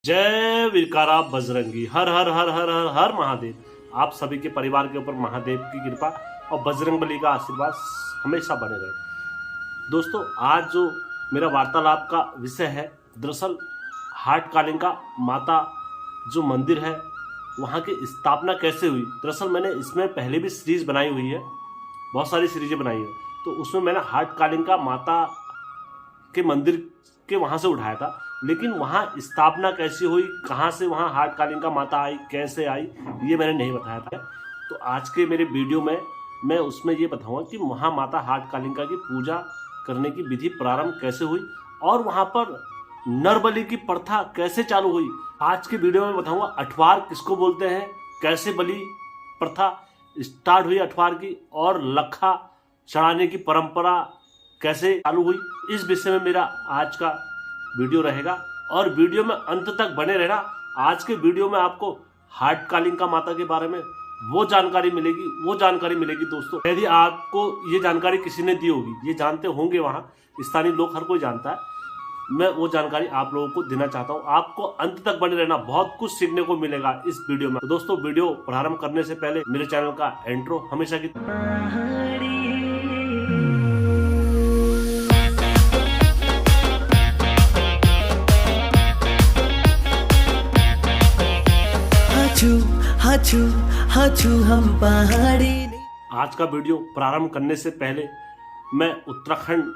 जय विकारा बजरंगी, हर हर हर हर हर हर महादेव। आप सभी के परिवार के ऊपर महादेव की कृपा और बजरंगबली का आशीर्वाद हमेशा बने रहे। दोस्तों, आज जो मेरा वार्तालाप का विषय है, दरअसल हाट कालिका माता जो मंदिर है वहाँ की स्थापना कैसे हुई। दरअसल मैंने इसमें पहले भी सीरीज बनाई हुई है, बहुत सारी सीरीजें बनाई है, तो उसमें मैंने हाट कालिका माता के मंदिर के वहाँ से उठाया था, लेकिन वहाँ स्थापना कैसी हुई, कहाँ से वहाँ हाट कालिका माता आई, कैसे आई, ये मैंने नहीं बताया था। तो आज के मेरे वीडियो में मैं उसमें ये बताऊंगा कि वहाँ माता हाट कालिका की पूजा करने की विधि प्रारंभ कैसे हुई और वहाँ पर नरबलि की प्रथा कैसे चालू हुई। आज के वीडियो में बताऊंगा अठवार किसको बोलते हैं, कैसे बलि प्रथा स्टार्ट हुई अठवार की, और लखा चढ़ाने की परंपरा कैसे चालू हुई। इस विषय में मेरा आज का वीडियो रहेगा और वीडियो में अंत तक बने रहना। आज के वीडियो में आपको हाट कालिका माता के बारे में वो जानकारी मिलेगी दोस्तों, यदि आपको ये जानकारी किसी ने दी होगी, ये जानते होंगे, वहाँ स्थानीय लोग हर कोई जानता है, मैं वो जानकारी आप लोगों को देना चाहता हूँ। आपको अंत तक बने रहना, बहुत कुछ सीखने को मिलेगा इस वीडियो में। तो दोस्तों, वीडियो प्रारंभ करने से पहले मेरे चैनल का इंट्रो हमेशा की हाचू हम पहाड़ी। आज का वीडियो प्रारंभ करने से पहले मैं उत्तराखंड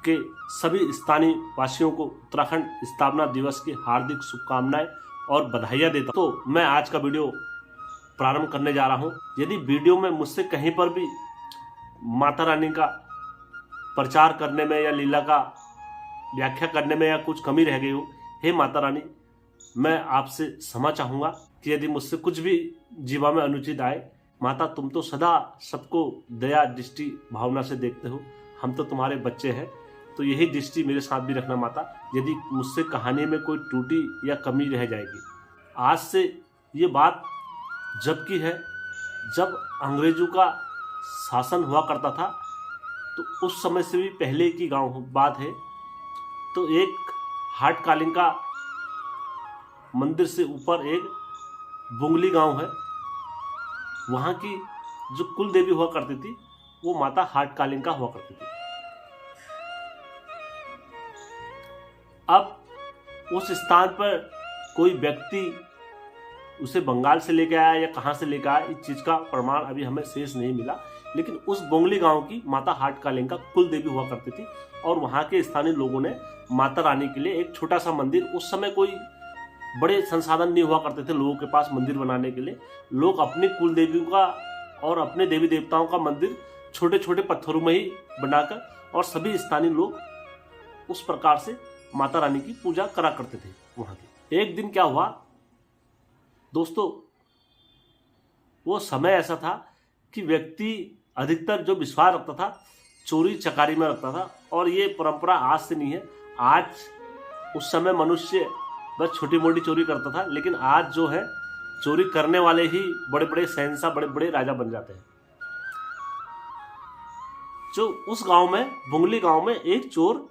के सभी स्थानीय वासियों को उत्तराखंड स्थापना दिवस की हार्दिक शुभकामनाएं और बधाइयां देता हूं। तो मैं आज का वीडियो प्रारंभ करने जा रहा हूं। यदि वीडियो में मुझसे कहीं पर भी माता रानी का प्रचार करने में या लीला का व्याख्या करने में या कुछ कमी रह गई हो, हे माता रानी, मैं आपसे क्षमा चाहूँगा कि यदि मुझसे कुछ भी जीवा में अनुचित आए। माता, तुम तो सदा सबको दया दृष्टि भावना से देखते हो, हम तो तुम्हारे बच्चे हैं, तो यही दृष्टि मेरे साथ भी रखना माता। यदि मुझसे कहानी में कोई त्रुटि या कमी रह जाएगी। आज से ये बात जब की है, जब अंग्रेजों का शासन हुआ करता था, तो उस समय से भी पहले की बात है। तो एक हाट कालिका मंदिर से ऊपर एक बुंगली गांव है, वहाँ की जो कुल देवी हुआ करती थी वो माता हाट कालिका हुआ करती थी। अब उस स्थान पर कोई व्यक्ति उसे बंगाल से लेके आया या कहाँ से लेके आया, इस चीज का प्रमाण अभी हमें शेष नहीं मिला, लेकिन उस बुंगली गांव की माता हाट कालिका कुल देवी हुआ करती थी। और वहाँ के स्थानीय लोगों ने माता रानी के लिए एक छोटा सा मंदिर, उस समय कोई बड़े संसाधन नहीं हुआ करते थे लोगों के पास मंदिर बनाने के लिए, लोग अपनी कुल देवियों का और अपने देवी देवताओं का मंदिर छोटे छोटे पत्थरों में ही बनाकर, और सभी स्थानीय लोग उस प्रकार से माता रानी की पूजा करा करते थे वहाँ की। एक दिन क्या हुआ दोस्तों, वो समय ऐसा था कि व्यक्ति अधिकतर जो विश्वास रखता था चोरी चकारी में रखता था, और ये परंपरा आज से नहीं है। आज उस समय मनुष्य बस छोटी मोटी चोरी करता था, लेकिन आज जो है चोरी करने वाले ही बड़े बड़े शहंशाह, बड़े बड़े राजा बन जाते हैं। जो उस गांव में, बुंगली गांव में, एक चोर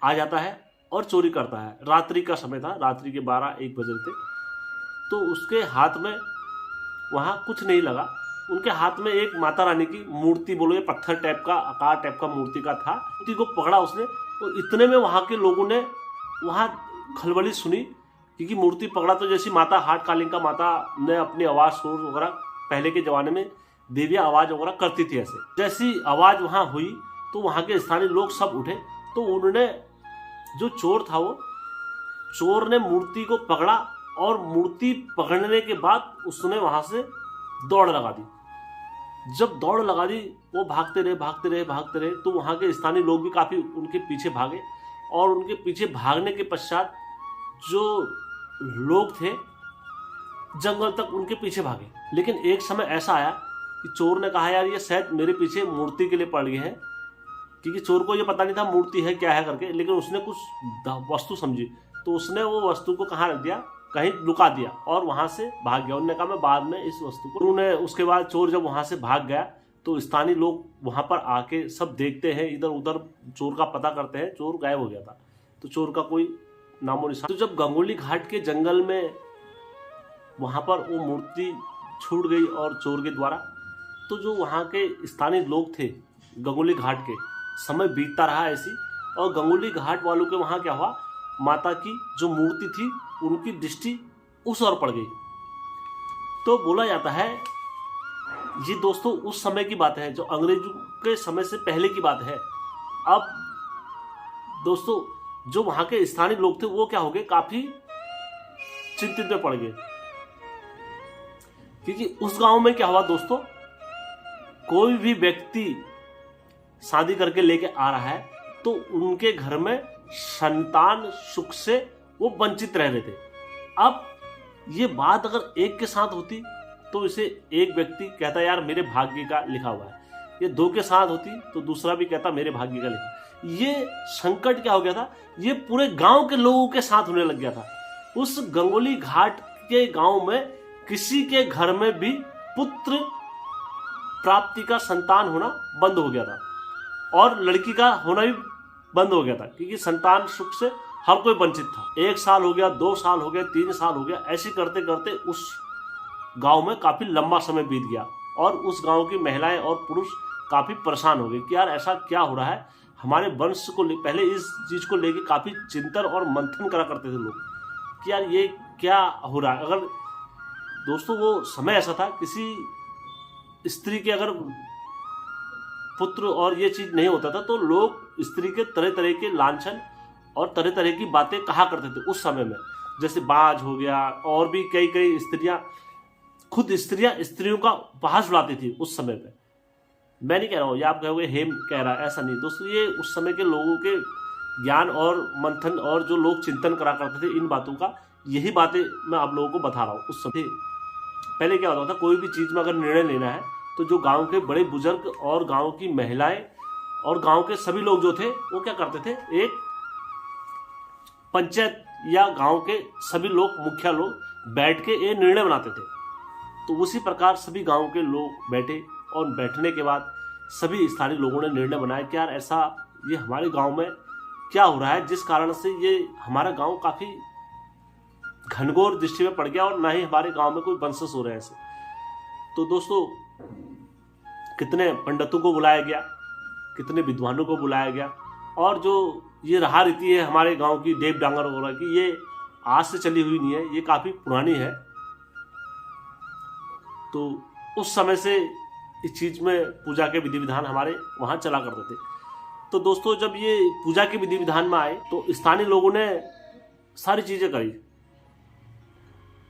आ जाता है और चोरी करता है। रात्रि का समय था, रात्रि के 12-1 बजे थे। तो उसके हाथ में वहाँ कुछ नहीं लगा, उनके हाथ में एक माता रानी की मूर्ति, बोलो ये पत्थर टाइप का, आकार टाइप का मूर्ति का था। मूर्ति को पकड़ा उसने, तो इतने में वहाँ के लोगों ने वहाँ खलबली सुनी, क्योंकि मूर्ति पकड़ा तो जैसी माता हाट कालिका माता ने अपनी आवाज़ शोर वगैरह, पहले के ज़माने में देवियाँ आवाज़ वगैरह करती थी, ऐसे जैसी आवाज़ वहाँ हुई तो वहाँ के स्थानीय लोग सब उठे। तो उन्होंने, जो चोर था, वो चोर ने मूर्ति को पकड़ा, और मूर्ति पकड़ने के बाद उसने वहाँ से दौड़ लगा दी। जब दौड़ लगा दी, वो भागते रहे, तो वहाँ के स्थानीय लोग भी काफ़ी उनके पीछे भागे, और उनके पीछे भागने के पश्चात जो लोग थे जंगल तक उनके पीछे भागे। लेकिन एक समय ऐसा आया कि चोर ने कहा, यार ये शायद मेरे पीछे मूर्ति के लिए पड़ गए हैं, क्योंकि चोर को ये पता नहीं था मूर्ति है क्या है करके, लेकिन उसने कुछ वस्तु समझी, तो उसने वो वस्तु को कहाँ रख दिया, कहीं लुका दिया, और वहाँ से भाग गया। उन्होंने कहा मैं बाद में इस वस्तु को, उन्होंने, उसके बाद चोर जब वहाँ से भाग गया तो स्थानीय लोग वहाँ पर आके सब देखते हैं, इधर उधर चोर का पता करते हैं। चोर गायब हो गया था, तो चोर का कोई नामो निशान। तो जब गंगोली घाट के जंगल में वहाँ पर वो मूर्ति छूट गई और चोर के द्वारा, तो जो वहाँ के स्थानीय लोग थे गंगोली घाट के, समय बीतता रहा ऐसी, और गंगोली घाट वालों के वहाँ क्या हुआ, माता की जो मूर्ति थी उनकी दृष्टि उस ओर पड़ गई। तो बोला जाता है, ये दोस्तों उस समय की बात है, जो अंग्रेजों के समय से पहले की बात है। अब दोस्तों जो वहाँ के स्थानीय लोग थे वो क्या हो गए, काफी चिंतित में पड़ गए, क्योंकि उस गांव में क्या हुआ दोस्तों, कोई भी व्यक्ति शादी करके लेके आ रहा है तो उनके घर में संतान सुख से वो वंचित रह रहे थे। अब ये बात अगर एक के साथ होती तो इसे एक व्यक्ति कहता यार मेरे भाग्य का लिखा हुआ है, ये दो के साथ होती तो दूसरा भी कहता मेरे भाग्य का लिखा। ये संकट क्या हो गया था, ये पूरे गांव के लोगों के साथ होने लग गया था। उस गंगोली घाट के गांव में किसी के घर में भी पुत्र प्राप्ति का संतान होना बंद हो गया था और लड़की का होना भी बंद हो गया था, क्योंकि संतान सुख से हर कोई वंचित था। 1 साल हो गया, 2 साल हो गया, 3 साल हो गया, ऐसे करते करते उस गांव में काफी लंबा समय बीत गया और उस गांव की महिलाएं और पुरुष काफी परेशान हो गए कि यार ऐसा क्या हो रहा है हमारे वंश को। पहले इस चीज को लेके काफी चिंतन और मंथन करा करते थे लोग कि यार ये क्या हो रहा है। अगर दोस्तों वो समय ऐसा था, किसी स्त्री के अगर पुत्र और ये चीज नहीं होता था तो लोग स्त्री के तरह तरह के लांछन और तरह तरह की बातें कहा करते थे उस समय में, जैसे बाज हो गया, और भी कई कई स्त्रियां, खुद स्त्रियों का उपहास उड़ाती थी उस समय पे। मैं नहीं कह रहा हूँ, ये आप कहोगे हेम कह रहा है, ऐसा नहीं दोस्तों, ये उस समय के लोगों के ज्ञान और मंथन और जो लोग चिंतन करा करते थे इन बातों का, यही बातें मैं आप लोगों को बता रहा हूँ। उस समय पहले क्या होता था, कोई भी चीज में अगर निर्णय लेना है तो जो गांव के बड़े बुजुर्ग और गांव की महिलाएं और गांव के सभी लोग जो थे वो क्या करते थे, एक पंचायत या गांव के सभी लोग, मुखिया लोग बैठ के ये निर्णय बनाते थे। तो उसी प्रकार सभी गांव के लोग बैठे और बैठने के बाद सभी स्थानीय लोगों ने निर्णय बनाया कि यार ऐसा ये हमारे गांव में क्या हो रहा है जिस कारण से ये हमारा गांव काफी घनघोर दृष्टि में पड़ गया और ना ही हमारे गांव में कोई वंशज हो रहे हैं ऐसे। तो दोस्तों कितने पंडितों को बुलाया गया, कितने विद्वानों को बुलाया गया, और जो ये रहा रीति है हमारे गांव की देव डांगर वगैरह की, ये आज से चली हुई नहीं है, ये काफी पुरानी है। तो उस समय से इस चीज में पूजा के विधि विधान हमारे वहां चला करते थे। तो दोस्तों जब ये पूजा के विधि विधान में आए तो स्थानीय लोगों ने सारी चीजें करी।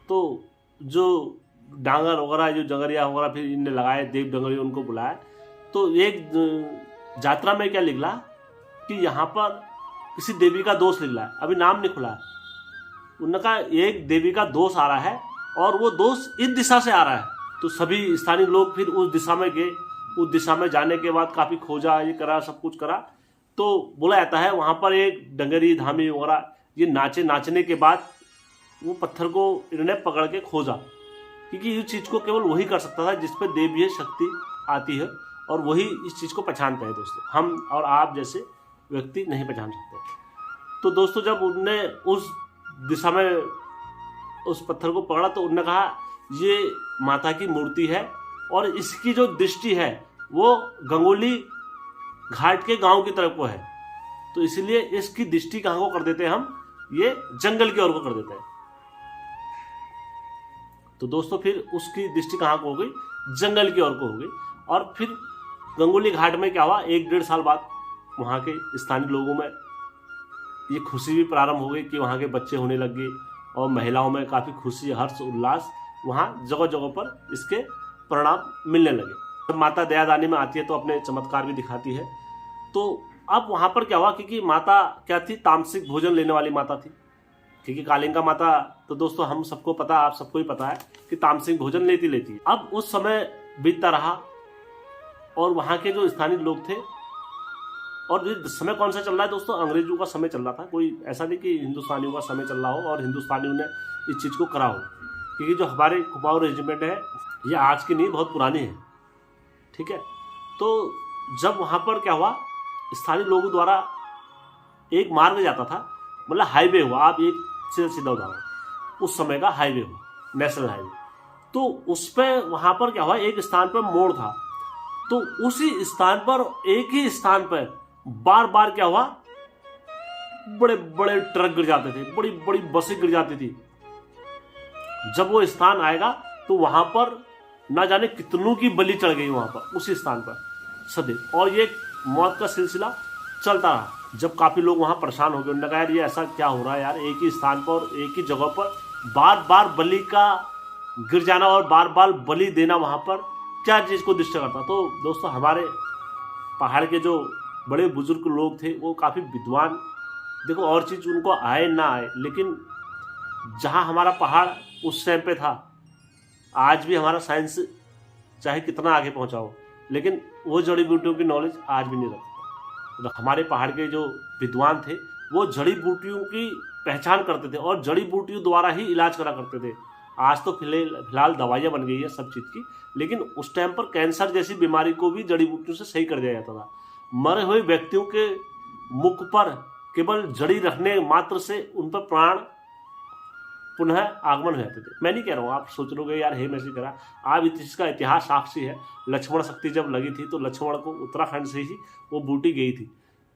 तो जो डांगर वगैरह, जो जंगरिया वगैरह फिर इनने लगाए, देव डंगरिया उनको बुलाया। तो एक यात्रा में क्या निकला कि यहाँ पर किसी देवी का दोष निकला है, अभी नाम नहीं खुला है। उन्होंने कहा एक देवी का दोष आ रहा है और वो दोष इस दिशा से आ रहा है। तो सभी स्थानीय लोग फिर उस दिशा में गए। उस दिशा में जाने के बाद काफी खोजा, ये करा, सब कुछ करा। तो बोला जाता है वहां पर एक डंगरी धामी वगैरह ये नाचने के बाद वो पत्थर को इन्होंने पकड़ के खोजा, क्योंकि इस चीज को केवल वही कर सकता था जिस पर देवीय शक्ति आती है और वही इस चीज को पहचानते हैं दोस्तों। हम और आप जैसे व्यक्ति नहीं पहचान सकते। तो दोस्तों जब उनने उस दिशा में उस पत्थर को पकड़ा तो उन्होंने कहा ये माता की मूर्ति है और इसकी जो दृष्टि है वो गंगोली घाट के गांव की तरफ को है, तो इसलिए इसकी दृष्टि कहाँ को कर देते हैं हम, ये जंगल की ओर को कर देते हैं। तो दोस्तों फिर उसकी दृष्टि कहाँ को हो गई, जंगल की ओर को हो गई। और फिर गंगोली घाट में क्या हुआ, 1-1.5 साल बाद वहाँ के स्थानीय लोगों में ये खुशी भी प्रारंभ हो गई कि वहाँ के बच्चे होने लग गए और महिलाओं में काफ़ी खुशी, हर्ष, उल्लास वहाँ जगह जगह पर इसके परिणाम मिलने लगे। जब माता दयादानी में आती है तो अपने चमत्कार भी दिखाती है। तो अब वहाँ पर क्या हुआ, क्योंकि माता क्या थी, तामसिक भोजन लेने वाली माता थी, क्योंकि कालिंगा माता तो दोस्तों हम सबको पता, आप सबको ही पता है कि तामसिक भोजन लेती है। अब उस समय बीतता रहा और वहाँ के जो स्थानीय लोग थे, और ये समय कौन सा चल रहा है दोस्तों, अंग्रेजों का समय चल रहा था, कोई ऐसा नहीं कि हिंदुस्तानियों का समय चल रहा हो और हिंदुस्तानियों ने इस चीज़ को करा हो। क्योंकि जो हमारे कुमाऊं रेजिमेंट है ये आज की नहीं, बहुत पुरानी है, ठीक है। तो जब वहाँ पर क्या हुआ, स्थानीय लोगों द्वारा एक मार्ग जाता था मतलब हाईवे हुआ, आप एक सीधा सीधा उदाहरण, उस समय का हाईवे हुआ, नेशनल हाईवे। तो उस पर वहाँ पर क्या हुआ, एक स्थान पर मोड़ था, तो उसी स्थान पर एक ही स्थान पर बार बार क्या हुआ, बड़े बड़े ट्रक गिर जाते थे, बड़ी बड़ी बसें गिर जाती थी। जब वो स्थान आएगा तो वहां पर ना जाने कितनों की बलि चढ़ गई वहां पर, उसी स्थान पर सदैव। और ये मौत का सिलसिला चलता रहा। जब काफी लोग वहां परेशान हो गए, उन्होंने कहा यार ये ऐसा क्या हो रहा है यार, एक ही स्थान पर एक ही जगह पर बार बार बलि का गिर जाना और बार बार बलि देना, वहां पर क्या चीज को दृष्टि करता। तो दोस्तों हमारे पहाड़ के जो बड़े बुजुर्ग लोग थे वो काफी विद्वान, देखो और चीज उनको आए ना आए, लेकिन जहां हमारा पहाड़ उस टाइम पे था, आज भी हमारा साइंस चाहे कितना आगे पहुंचा हो, लेकिन वो जड़ी बूटियों की नॉलेज आज भी नहीं रखता। तो हमारे पहाड़ के जो विद्वान थे वो जड़ी बूटियों की पहचान करते थे और जड़ी बूटियों द्वारा ही इलाज करा करते थे। आज तो फिलहाल दवाइयाँ बन गई है सब चीज़ की, लेकिन उस टाइम पर कैंसर जैसी बीमारी को भी जड़ी बूटियों से सही कर दिया जाता था। मरे हुए व्यक्तियों के मुख पर केवल जड़ी रखने मात्र से उन पर प्राण पुनः आगमन हो जाते थे। मैं नहीं कह रहा हूँ, आप सोच लोगे यार हे मैसे करा, आप इसका इतिहास साक्षी है। लक्ष्मण शक्ति जब लगी थी तो लक्ष्मण को उत्तराखंड से ही वो बूटी गई थी।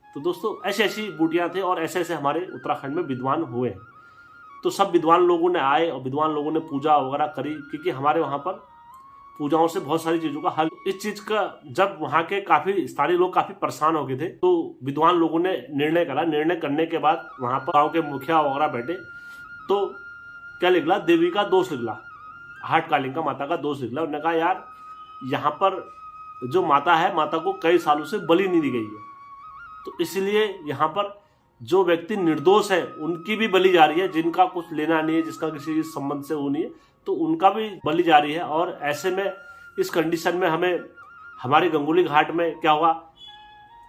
तो दोस्तों ऐसी ऐसी बूटियाँ थे और ऐसे ऐसे हमारे उत्तराखंड में विद्वान हुए हैं। तो सब विद्वान लोगों ने आए और विद्वान लोगों ने पूजा वगैरह करी, क्योंकि हमारे वहाँ पर पूजाओं से बहुत सारी चीज़ों का हल। इस चीज़ का जब वहाँ के काफ़ी स्थानीय लोग काफ़ी परेशान हो गए थे तो विद्वान लोगों ने निर्णय करा। निर्णय करने के बाद वहाँ पर गाँव के मुखिया वगैरह बैठे तो क्या निकला, देवी का दोष निकला, हाट कालिका माता का दोष निकला। उन्होंने कहा यार यहाँ पर जो माता है, माता को कई सालों से बलि नहीं दी गई है, तो इसलिए यहाँ पर जो व्यक्ति निर्दोष है उनकी भी बलि जा रही है, जिनका कुछ लेना नहीं है, जिसका किसी संबंध से वो नहीं है, तो उनका भी बलि जा रही है। और ऐसे में इस कंडीशन में हमें हमारे गंगोली घाट में क्या होगा,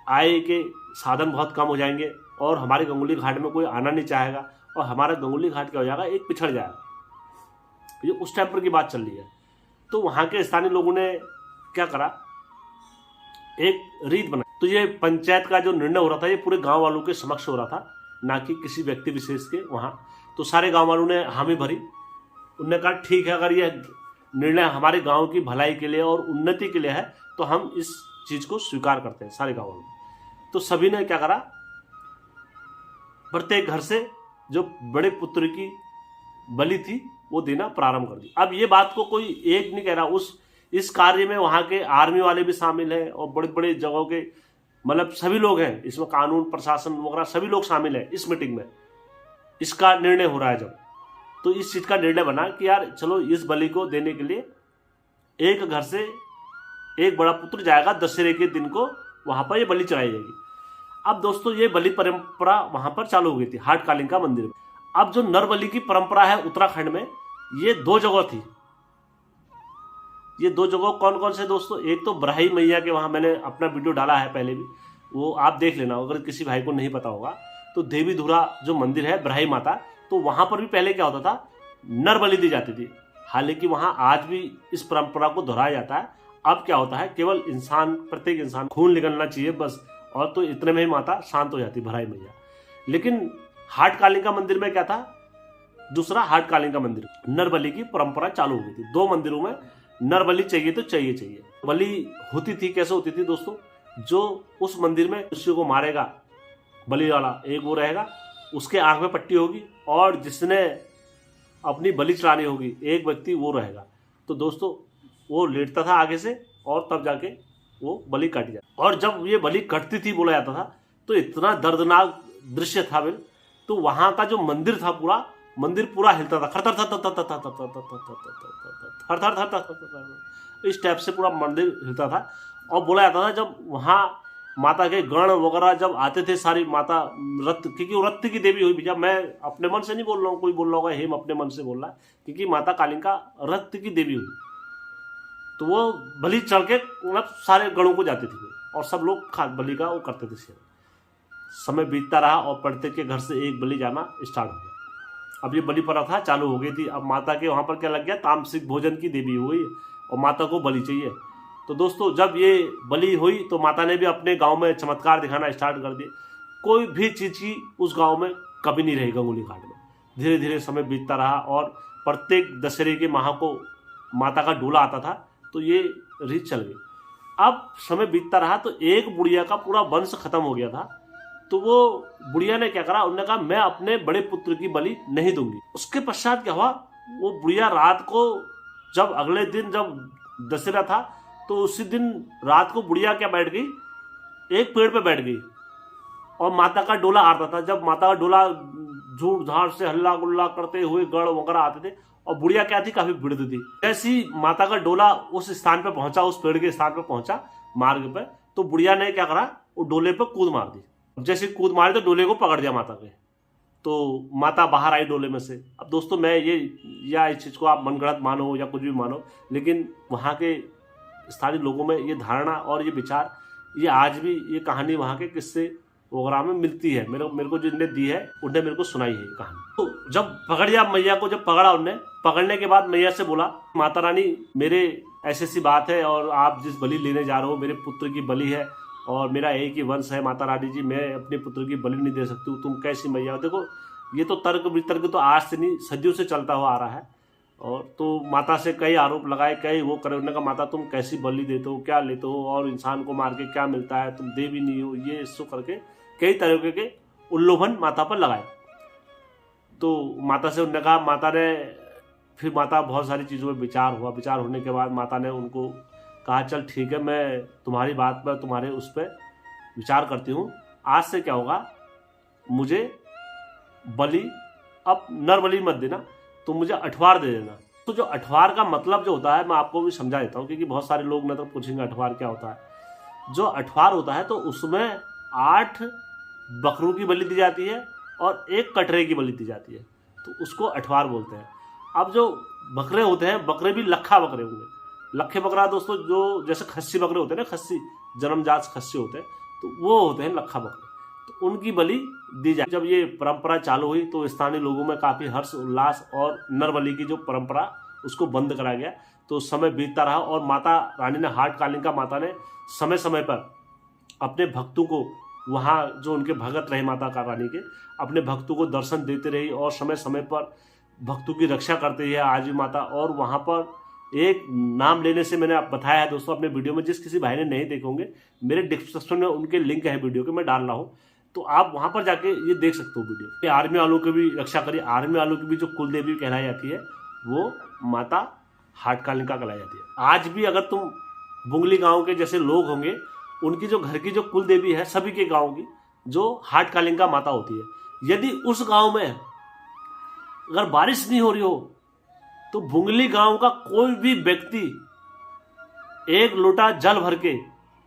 आय के साधन बहुत कम हो जाएंगे और हमारे गंगोली घाट में कोई आना नहीं चाहेगा और हमारा गंगोली घाट क्या हो जाएगा, एक पिछड़ जाएगा। ये उस टाइम पर की बात चल रही है। तो वहाँ के स्थानीय लोगों ने क्या करा, एक रीत बनाई। तो ये पंचायत का जो निर्णय हो रहा था ये पूरे गांव वालों के समक्ष हो रहा था, ना कि किसी व्यक्ति विशेष के वहाँ। तो सारे गांव वालों ने हामी भरी। उन्होंने कहा ठीक है, अगर ये निर्णय हमारे गांव की भलाई के लिए और उन्नति के लिए है तो हम इस चीज़ को स्वीकार करते हैं, सारे गाँव वालों। तो सभी ने क्या करा, प्रत्येक घर से जो बड़े पुत्र की बलि थी वो देना प्रारंभ कर दी। अब ये बात को कोई एक नहीं कह रहा, इस कार्य में वहाँ के आर्मी वाले भी शामिल हैं और बड़े बड़े जगहों के मतलब सभी लोग हैं इसमें, कानून प्रशासन वगैरह सभी लोग शामिल हैं इस मीटिंग में। इसका निर्णय हो रहा है जब, तो इस चीज़ का निर्णय बना कि यार चलो इस बलि को देने के लिए एक घर से एक बड़ा पुत्र जाएगा, दशहरे के दिन को वहाँ पर ये बलि चढ़ाई जाएगी। अब दोस्तों ये बलि परंपरा वहाँ पर चालू हो गई थी हाट कालिका मंदिर में। अब जो नर बलि की परंपरा है उत्तराखंड में, ये 2 जगह थी। ये 2 जगह कौन कौन से दोस्तों, एक तो ब्राही मैया के वहाँ मैंने अपना वीडियो डाला है पहले भी, वो आप देख लेना अगर किसी भाई को नहीं पता होगा। तो देवी धुरा जो मंदिर है ब्राही माता, तो वहाँ पर भी पहले क्या होता था, नर बलि दी जाती थी। हालांकि वहाँ आज भी इस परंपरा को दोहराया जाता है। अब क्या होता है, केवल इंसान, प्रत्येक इंसान खून निकलना चाहिए बस, और तो इतने में ही माता शांत हो जाती ब्राही मैया। लेकिन हाट कालिका मंदिर में क्या था, दूसरा हाट कालिका मंदिर नर बलि की परंपरा चालू हो गई थी। 2 मंदिरों में नर बलि चाहिए तो चाहिए। बलि होती थी, कैसे होती थी दोस्तों, जो उस मंदिर में मनुष्य को मारेगा बलि वाला, एक वो रहेगा, उसके आंख में पट्टी होगी, और जिसने अपनी बलि चढ़ानी होगी एक व्यक्ति वो रहेगा। तो दोस्तों वो लेटता था आगे से और तब जाके वो बलि कट जाए। और जब ये बलि कटती थी बोला जाता था तो इतना दर्दनाक दृश्य था बिल। तो वहाँ का जो मंदिर था, पूरा मंदिर पूरा हिलता था, खर इस टाइप से पूरा मंदिर हिलता था। और बोला जाता था जब वहाँ माता के गण वगैरह जब आते थे, सारी माता रक्त, क्योंकि वो रक्त की देवी हुई भैया, मैं अपने मन से नहीं बोल रहा हूँ, कोई बोल रहा होगा हेम अपने मन से बोल रहा है, क्योंकि माता कालिका रक्त की देवी हुई। तो वो बलि चढ़ के मतलब सारे गणों को जाती थी और सब लोग बलि का वो करते थे सेवन। समय बीतता रहा और प्रत्येक के घर से एक बलि जाना स्टार्ट हो गया। अब ये बलि प्रथा चालू हो गई थी। अब माता के वहाँ पर क्या लग गया, तामसिक भोजन की देवी हुई और माता को बलि चाहिए। तो दोस्तों जब ये बलि हुई तो माता ने भी अपने गांव में चमत्कार दिखाना स्टार्ट कर दिए। कोई भी चीज़ की उस गांव में कभी नहीं रही गंगोली घाट में। धीरे धीरे समय बीतता रहा और प्रत्येक दशहरे के माह को माता का डोला आता था, तो ये रीत चल गई। अब समय बीतता रहा तो एक बुढ़िया का पूरा वंश खत्म हो गया था। तो वो बुढ़िया ने क्या करा, उन्होंने कहा मैं अपने बड़े पुत्र की बलि नहीं दूंगी। उसके पश्चात क्या हुआ, वो बुढ़िया रात को, जब अगले दिन जब दशहरा था, तो उसी दिन रात को बुढ़िया क्या बैठ गई, एक पेड़ पे बैठ गई और माता का डोला आ रहा था। जब माता का डोला झूठ झाड़ से हल्ला गुल्ला करते हुए गढ़ वगैरह आते थे, और बुढ़िया क्या थी, काफी भिड़ थी। जैसी माता का डोला उस स्थान पे पहुंचा, उस पेड़ के स्थान पे पहुंचा मार्ग पे, तो बुढ़िया ने क्या करा, वो डोले पे कूद मार दी। जैसे कूद मारी तो डोले को पकड़ दिया माता के, तो माता बाहर आई डोले में से। अब दोस्तों मैं ये, या इस चीज को आप मनगढ़ंत मानो या कुछ भी मानो, लेकिन वहाँ के स्थानीय लोगों में ये धारणा और ये विचार, ये आज भी ये कहानी वहाँ के किस्से वगैरह में मिलती है। मेरे को जिनने दी है उनने मेरे को सुनाई है कहानी। तो जब पकड़ लिया मैया को, जब पकड़ा उनने, पकड़ने के बाद मैया से बोला, माता रानी मेरे ऐसी सी बात है और आप जिस बलि लेने जा रहे हो मेरे पुत्र की बलि है और मेरा एक ही वंश है माता रानी जी, मैं अपने पुत्र की बलि नहीं दे सकती हूँ, तुम कैसी मैया हो। देखो ये तो तर्क वितर्क तो आज से नहीं, सदियों से चलता हुआ आ रहा है। और तो माता से कई आरोप लगाए, कई वो करे। उन्होंने कहा माता तुम कैसी बलि देते हो, क्या लेते हो, और इंसान को मार के क्या मिलता है, तुम देवी नहीं हो, ये इसको करके कई तरीके के उल्लंघन माता पर लगाए। तो माता से उन्होंने कहा, माता ने फिर माता बहुत सारी चीज़ों में विचार हुआ। विचार होने के बाद माता ने उनको कहा चल ठीक है, मैं तुम्हारी बात पर, तुम्हारे उस पर विचार करती हूँ। आज से क्या होगा, मुझे बलि अब नर बलि मत देना, तुम मुझे अठवार दे देना। तो जो अठवार का मतलब जो होता है, मैं आपको भी समझा देता हूँ, क्योंकि बहुत सारे लोग न तो पूछेंगे अठवार क्या होता है। जो अठवार होता है तो उसमें 8 बकरों की बलि दी जाती है और 1 कटरे की बलि दी जाती है, तो उसको अठवार बोलते हैं। अब जो बकरे होते हैं, बकरे भी लखा बकरे होंगे। लखे बकरा दोस्तों, जो जैसे खस्सी बकरे होते हैं ना, खस्सी जन्मजात खस्सी होते हैं, तो वो होते हैं लखा बकरे, तो उनकी बलि दी जाए। जब ये परंपरा चालू हुई तो स्थानीय लोगों में काफ़ी हर्ष उल्लास, और नर बलि की जो परंपरा उसको बंद कराया गया। तो समय बीतता रहा और माता रानी ने, हाट कालिका माता ने समय समय पर अपने भक्तों को, वहाँ जो उनके भगत रहे माता का रानी के, अपने भक्तों को दर्शन देते रही और समय समय पर भक्तों की रक्षा करते हैं आज भी माता। और वहाँ पर एक नाम लेने से मैंने आप बताया है दोस्तों अपने वीडियो में, जिस किसी भाई ने नहीं देखे होंगे, मेरे डिस्क्रिप्शन में उनके लिंक है वीडियो के, मैं डाल रहा हूँ, तो आप वहाँ पर जाके ये देख सकते हो वीडियो। आर्मी वालों की भी रक्षा करिए। आर्मी वालों की भी जो कुल देवी कहलाई जाती है वो माता हाट कालिका कहलाई जाती है। आज भी अगर तुम बुंगली गाँव के जैसे लोग होंगे, उनकी जो घर की जो कुल देवी है सभी के गाँव की, जो हाट कालिका माता होती है, यदि उस गाँव में अगर बारिश नहीं हो रही हो तो बुंगली गांव का कोई भी व्यक्ति 1 लोटा जल भर के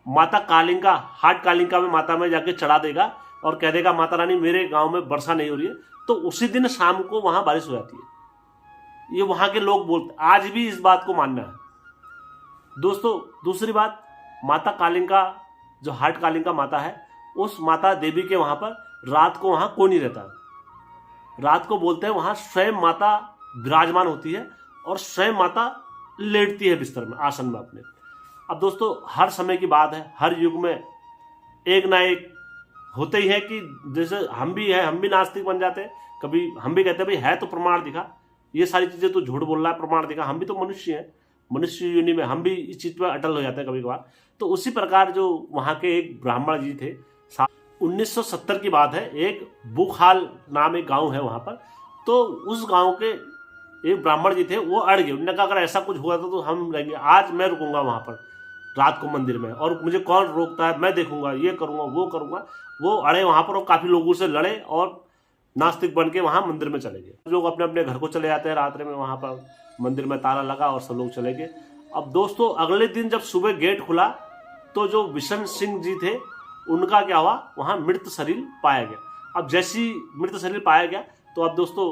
माता कालिका, हाट कालिका में माता में जाके चढ़ा देगा और कह देगा माता रानी मेरे गांव में वर्षा नहीं हो रही है, तो उसी दिन शाम को वहां बारिश हो जाती है। ये वहां के लोग बोलते, आज भी इस बात को मानना है दोस्तों। दूसरी बात, माता कालिका जो हाट कालिका माता है, उस माता देवी के वहां पर रात को वहां कोई नहीं रहता। रात को बोलते हैं वहां स्वयं माता विराजमान होती है और स्वयं माता लेटती है बिस्तर में, आसन में अपने। अब दोस्तों हर समय की बात है, हर युग में एक ना एक होते ही है कि जैसे हम भी हैं, हम भी नास्तिक बन जाते हैं। कभी हम भी कहते हैं भाई है तो प्रमाण दिखा, ये सारी चीज़ें तो झूठ बोल रहा है, प्रमाण दिखा। हम भी तो मनुष्य हैं, मनुष्य योनि में हम भी इस चीज़ पर अटल हो जाते हैं कभी कभार। तो उसी प्रकार जो वहाँ के एक ब्राह्मण जी थे, 1970 की बात है, एक बुखाल नाम एक गाँव है वहाँ पर, तो उस गाँव के एक ब्राह्मण जी थे, वो अड़ गए। उन्होंने कहा अगर ऐसा कुछ हुआ था तो हम रहेंगे, आज मैं रुकूंगा वहाँ पर रात को मंदिर में, और मुझे कौन रोकता है, मैं देखूंगा, ये करूंगा वो करूंगा। वो अड़े वहाँ पर और काफ़ी लोगों से लड़े और नास्तिक बन के वहाँ मंदिर में चले गए। लोग अपने अपने घर को चले जाते हैं रात्रि में, वहाँ पर मंदिर में ताला लगा और सब लोग चले गए। अब दोस्तों अगले दिन जब सुबह गेट खुला तो जो बिशन सिंह जी थे उनका क्या हुआ, वहाँ मृत शरीर पाया गया। अब जैसी मृत शरीर पाया गया तो अब दोस्तों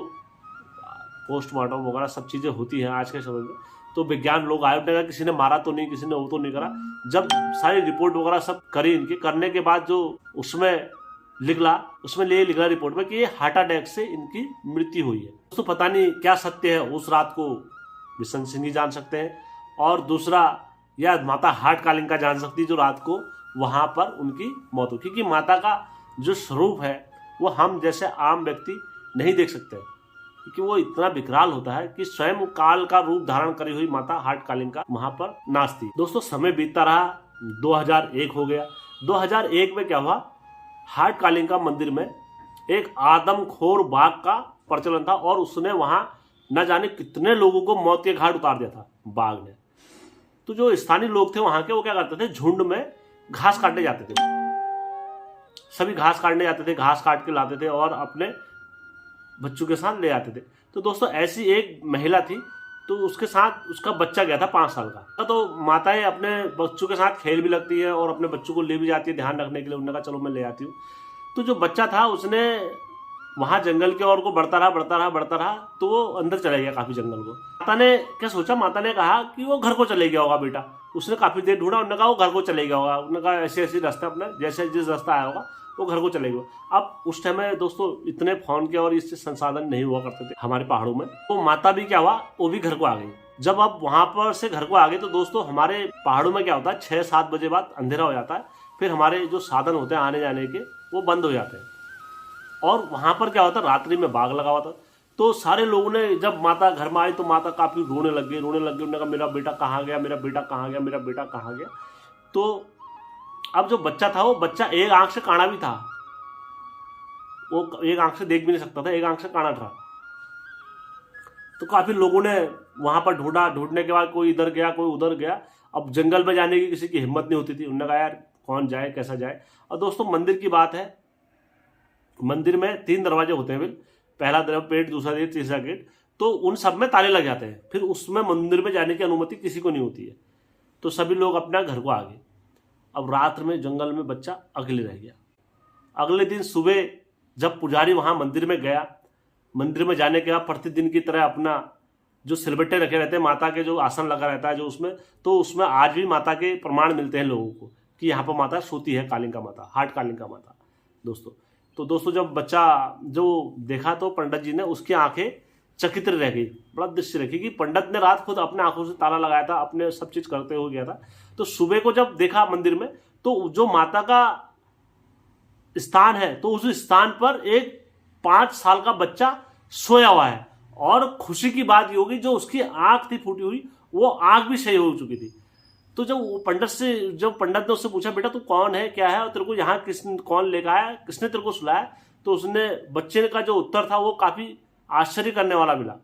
पोस्टमार्टम वगैरह सब चीज़ें होती हैं आज के समय में। तो विज्ञान लोग आए, उन्होंने कहा किसी ने मारा तो नहीं, किसी ने वो तो नहीं करा। जब सारी रिपोर्ट वगैरह सब करी इनकी, करने के बाद जो उसमें लिखला, उसमें ये लिखला रिपोर्ट में कि ये हार्ट अटैक से इनकी मृत्यु हुई है। दोस्तों पता नहीं क्या सत्य है, उस रात को बिशन सिंह ही जान सकते हैं, और दूसरा या माता हाट कालिका जान सकती है जो रात को वहाँ पर उनकी मौत हुई। क्योंकि माता का जो स्वरूप है वो हम जैसे आम व्यक्ति नहीं देख सकते, क्योंकि वो इतना विकराल होता है कि स्वयं काल का रूप धारण करी हुई माता हाट कालिका वहां पर नाचती। दोस्तों समय बीतता रहा, 2001 हो गया। 2001 में क्या हुआ, हाट कालिका मंदिर में एक आदमखोर बाघ का प्रचलन था और उसने वहां न जाने कितने लोगों को मौत के घाट उतार दिया था बाघ ने। तो जो स्थानीय लोग थे वहां के, वो क्या करते थे, झुंड में घास काटने जाते थे। सभी घास काटने जाते थे, घास काट के लाते थे और अपने बच्चों के साथ ले आते थे। तो दोस्तों ऐसी एक महिला थी, तो उसके साथ उसका बच्चा गया था 5 साल का। तो माताएं अपने बच्चों के साथ खेल भी लगती है और अपने बच्चों को ले भी जाती है ध्यान रखने के लिए। उन्होंने कहा चलो मैं ले आती हूँ। तो जो बच्चा था उसने वहां जंगल की ओर को बढ़ता रहा, तो वो अंदर चला गया काफी जंगल को। माता ने क्या सोचा, माता ने कहा कि वो घर को चले गया होगा बेटा। उसने काफी देर ढूंढा, उन्होंने कहा वो घर को चले गया होगा। उन्होंने कहा ऐसे ऐसे रास्ते अपने जैसे जिस रास्ता आया होगा वो घर को चले गए। अब उस टाइम में दोस्तों इतने फोन के और इससे संसाधन नहीं हुआ करते थे हमारे पहाड़ों में। तो माता भी क्या हुआ, वो भी घर को आ गई। जब अब वहां पर से घर को आ गए तो दोस्तों हमारे पहाड़ों में क्या होता है, 6-7 बजे बाद अंधेरा हो जाता है। फिर हमारे जो साधन होते हैं आने जाने के वो बंद हो जाते हैं। और वहां पर क्या होता है, रात्रि में बाघ लगा हुआ था। तो सारे लोगों ने, जब माता घर में आई तो माता काफी रोने लग गई। उन्होंने कहा मेरा बेटा कहाँ गया, मेरा बेटा कहाँ गया, मेरा बेटा कहाँ गया। तो अब जो बच्चा था, वो बच्चा एक आंख से काना भी था, वो एक आंख से देख भी नहीं सकता था, एक आंख से काना था। तो काफी लोगों ने वहां पर ढूंढा, ढूंढने के बाद कोई इधर गया कोई उधर गया। अब जंगल में जाने की किसी की हिम्मत नहीं होती थी। उन्होंने कहा यार कौन जाए, कैसा जाए। और दोस्तों मंदिर की बात है, मंदिर में 3 दरवाजे होते हैं, पहला गेट, दूसरा गेट, तीसरा गेट। तो उन सब में ताले लग जाते हैं, फिर उसमें मंदिर में जाने की अनुमति किसी को नहीं होती है। तो सभी लोग अपना घर को आ गए। अब रात में जंगल में बच्चा अकेले रह गया। अगले दिन सुबह जब पुजारी वहां मंदिर में गया, मंदिर में जाने के बाद प्रतिदिन की तरह अपना जो सिलबट्टे रखे रहते हैं, माता के जो आसन लगा रहता है जो उसमें, तो उसमें आज भी माता के प्रमाण मिलते हैं लोगों को कि यहाँ पर माता सोती है, कालिका माता, हाट कालिका माता। दोस्तों तो दोस्तों जब बच्चा जो देखा तो पंडित जी ने, उसकी आंखें चकित रह गई। बड़ा दृश्य रखी कि पंडित ने रात खुद अपने आंखों से ताला लगाया था, अपने सब चीज करते हुए गया था। तो सुबह को जब देखा मंदिर में, तो जो माता का स्थान है, तो उस स्थान पर एक 5 साल का बच्चा सोया हुआ है। और खुशी की बात ये होगी, जो उसकी आंख थी फूटी हुई, वो आंख भी सही हो चुकी थी। तो जब पंडित ने उससे पूछा बेटा तू कौन है, क्या है, और तेरे को यहाँ कौन लेकर आया, किसने तेरे को सुलाया, तो उसने, बच्चे का जो उत्तर था वो काफी आश्चर्य करने वाला मिला।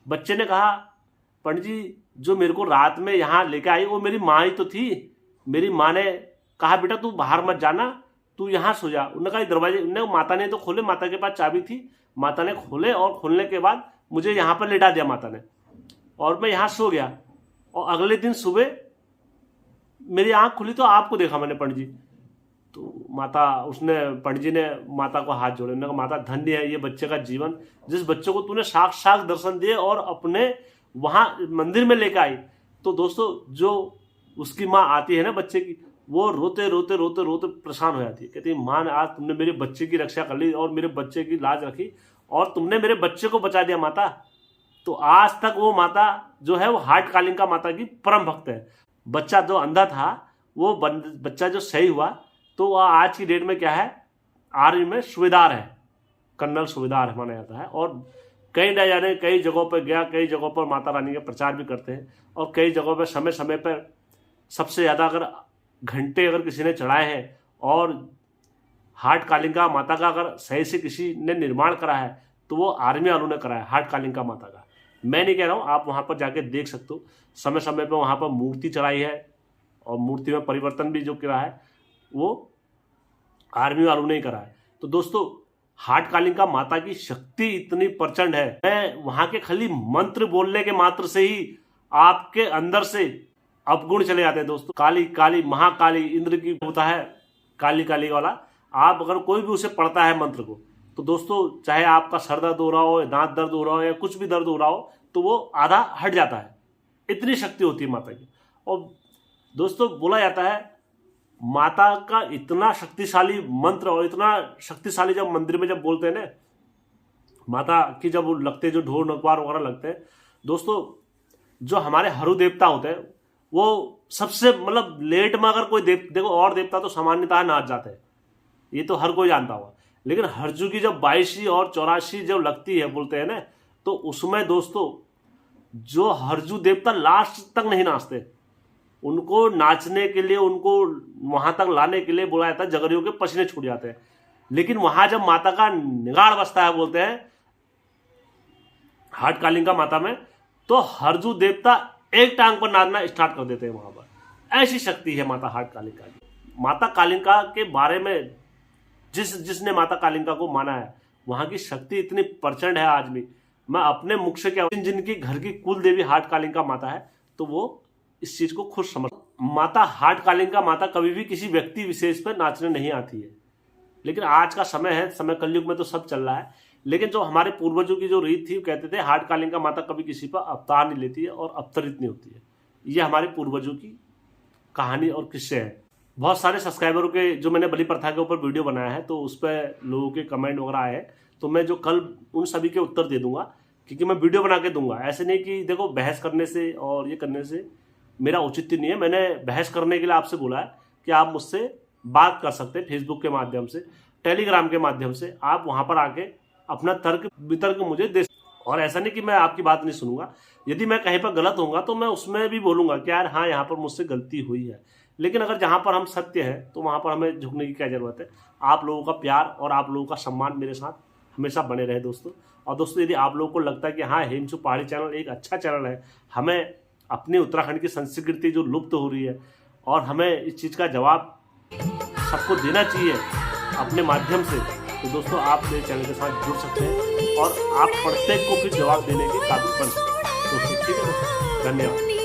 बच्चे ने कहा पंडित जी जो मेरे को रात में यहाँ लेकर आई वो मेरी माँ ही तो थी। मेरी माँ ने कहा बेटा तू बाहर मत जाना, तू यहाँ सो जा। उन्होंने कहा दरवाजे, माता ने तो खोले, माता के पास चाबी थी, माता ने खोले और खोलने के बाद मुझे यहाँ पर लेटा दिया माता ने, और मैं यहाँ सो गया। और अगले दिन सुबह मेरी आंख खुली तो आपको देखा मैंने पंडित जी। तो पंडित जी ने माता को हाथ जोड़े, उन्होंने कहा माता धन्य है ये बच्चे का जीवन, जिस बच्चे को तूने साक्षात दर्शन दिए और अपने वहां मंदिर में लेकर आई। तो दोस्तों जो उसकी माँ आती है ना बच्चे की, वो रोते रोते रोते रोते परेशान हो जाती है। कहती है माँ आज तुमने मेरे बच्चे की रक्षा कर ली और मेरे बच्चे की लाज रखी और तुमने मेरे बच्चे को बचा दिया माता। तो आज तक वो माता जो है वो हाट कालिका माता की परम भक्त है। बच्चा जो अंधा था वो बच्चा जो सही हुआ, तो वह आज की डेट में क्या है, आर्मी में सूबेदार है, कर्नल सूबेदार माना जाता है। और कई न जाने कई जगहों पर गया, कई जगहों पर माता रानी का प्रचार भी करते हैं। और कई जगहों पर समय समय पर सबसे ज़्यादा अगर घंटे अगर किसी ने चढ़ाए हैं और हाट कालिका माता का अगर सही से किसी ने निर्माण करा है तो वो आर्मी वालों ने करा है, हाट कालिका माता का। मैं नहीं कह रहा हूँ, आप वहाँ पर जाके देख सकते हो। समय समय पर वहाँ पर मूर्ति चढ़ाई है और मूर्ति में परिवर्तन भी जो करा है वो आर्मी वालों ने ही करा है। तो दोस्तों हाट कालिका माता की शक्ति इतनी प्रचंड है, मैं वहाँ के खाली मंत्र बोलने के मात्र से ही आपके अंदर से अवगुण चले जाते हैं। दोस्तों काली काली महाकाली इंद्र की होता है, काली काली वाला, आप अगर कोई भी उसे पढ़ता है मंत्र को, तो दोस्तों चाहे आपका सर दर्द हो रहा हो, दांत दर्द हो रहा हो या कुछ भी दर्द हो रहा हो, तो वो आधा हट जाता है। इतनी शक्ति होती है माता की। और दोस्तों बोला जाता है माता का इतना शक्तिशाली मंत्र और इतना शक्तिशाली जब मंदिर में जब बोलते हैं ना, माता की जब लगते जो ढोल नगवार वगैरह लगते हैं, दोस्तों जो हमारे हरु देवता होते हैं वो सबसे मतलब लेट में अगर कोई देखो और देवता तो सामान्यतः नाच जाते हैं, ये तो हर कोई जानता होगा। लेकिन हरजू की जब 82 और 84 जब लगती है बोलते हैं ना, तो उसमें दोस्तों जो हरजू देवता लास्ट तक नहीं नाचते, उनको नाचने के लिए, उनको वहां तक लाने के लिए बोला जाता है, जगरियों के पसीने छूट जाते हैं। लेकिन वहां जब माता का निगाड़ बसता है बोलते हैं हाट कालिंका माता में, तो हरजू देवता एक टांग पर नाचना स्टार्ट कर देते हैं वहां पर। ऐसी शक्ति है माता हाट कालिंका की। माता कालिंका के बारे में जिसने माता कालिंका को माना है, वहां की शक्ति इतनी प्रचंड है। आज भी मैं अपने मुख से क्या, जिनकी घर की कुल देवी हाट कालिंका माता है, तो वो इस चीज को खुद समझ। माता हाट कालिंका माता कभी भी किसी व्यक्ति विशेष पर नाचने नहीं आती है। लेकिन आज का समय है, समय कलयुग में तो सब चल रहा है, लेकिन जो हमारे पूर्वजों की जो रीत थी, वो कहते थे हाट कालिंका माता कभी किसी पर अवतार नहीं लेती है और अवतरित नहीं होती है। ये हमारे पूर्वजों की कहानी और किस्से हैं। बहुत सारे सब्सक्राइबरों के जो मैंने बलि प्रथा के ऊपर वीडियो बनाया है, तो उस पर लोगों के कमेंट वगैरह आए हैं, तो मैं जो कल उन सभी के उत्तर दे दूंगा, क्योंकि मैं वीडियो बना के दूंगा। ऐसे नहीं कि देखो बहस करने से और ये करने से मेरा औचित्य नहीं है। मैंने बहस करने के लिए आपसे बोला है कि आप मुझसे बात कर सकते हैं, फेसबुक के माध्यम से, टेलीग्राम के माध्यम से। आप वहां पर आके अपना तर्क वितर्क मुझे दे, और ऐसा नहीं कि मैं आपकी बात नहीं सुनूंगा। यदि मैं कहीं पर गलत होऊंगा तो मैं उसमें भी बोलूंगा कि यार हाँ, यहाँ पर मुझसे गलती हुई है। लेकिन अगर जहां पर हम सत्य है, तो वहां पर हमें झुकने की क्या जरूरत है। आप लोगों का प्यार और आप लोगों का सम्मान मेरे साथ हमेशा बने रहे दोस्तों। और दोस्तों, यदि आप लोगों को लगता है कि हाँ, हेमचू पहाड़ी चैनल एक अच्छा चैनल है, हमें अपनी उत्तराखंड की संस्कृति जो लुप्त हो रही है, और हमें इस चीज़ का जवाब सबको देना चाहिए अपने माध्यम से, तो दोस्तों आप मेरे चैनल के साथ जुड़ सकते हैं और आप प्रत्येक को फिर जवाब देने के काबिल बन सकते हैं दोस्तों। ठीक है, धन्यवाद।